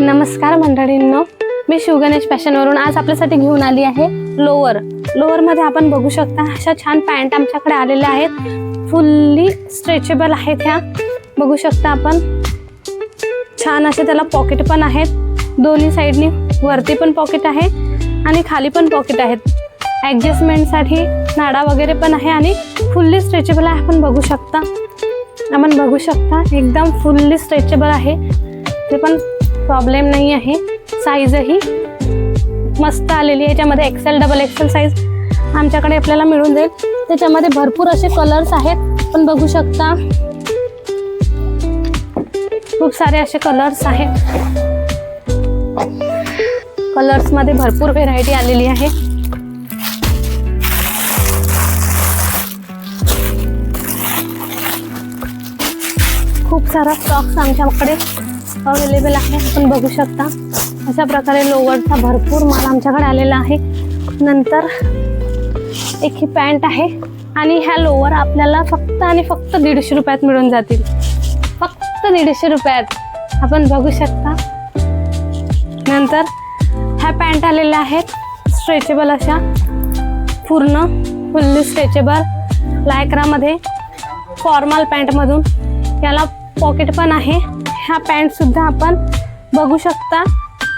नमस्कार मंडळींनो, मी शिवगणेश फॅशनवरून आज आपल्यासाठी घेऊन आली आहे लोअर मध्ये आपण बघू शकता अशा छान पॅन्ट आमच्याकडे आलेल्या आहेत. फुल्ली स्ट्रेचेबल आहेत. ह्या बघू शकता आपण. छान असे त्याला पॉकेट पण आहेत. दोन्ही साईडनी वरती पण पॉकेट आहे आणि खाली पण पॉकेट आहेत. ॲडजस्टमेंटसाठी नाडा वगैरे पण आहे आणि फुल्ली स्ट्रेचेबल आहे. आपण बघू शकता एकदम फुल्ली स्ट्रेचेबल आहे. ते पण प्रॉब्लेम नाही आहे. साईजही मस्त आलेली आहे. याच्यामध्ये एक्सेल डबल एक्सेल साईज आमच्याकडे आपल्याला मिळून जाईल. त्याच्यामध्ये भरपूर असे कलर्स आहेत. आपण बघू शकता खूप सारे असे कलर्स आहेत. कलर्स मध्ये भरपूर व्हेरायटी आलेली आहे. खूप सारा स्टॉक्स आमच्याकडे अवेलेबल आहे. आपण बघू शकता अशा प्रकारे लोअरचा भरपूर माल आमच्याकडे आलेला आहे. नंतर एक ही पॅन्ट आहे आणि ह्या लोअर आपल्याला फक्त आणि फक्त 150 रुपयात मिळून जातील. फक्त 150 रुपयात आपण बघू शकता. नंतर ह्या पॅन्ट आलेल्या आहेत स्ट्रेचेबल अशा, पूर्ण फुल्ली स्ट्रेचेबल लायक्रामध्ये, फॉर्मल पॅन्टमधून. याला पॉकेट पण आहे. ह्या पॅन्ट सुद्धा आपण बघू शकता.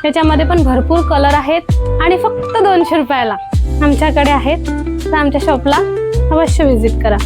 याच्यामध्ये पण भरपूर कलर आहेत आणि फक्त 200 रुपयाला आमच्याकडे आहेत. तर आमच्या शॉपला अवश्य व्हिजिट करा.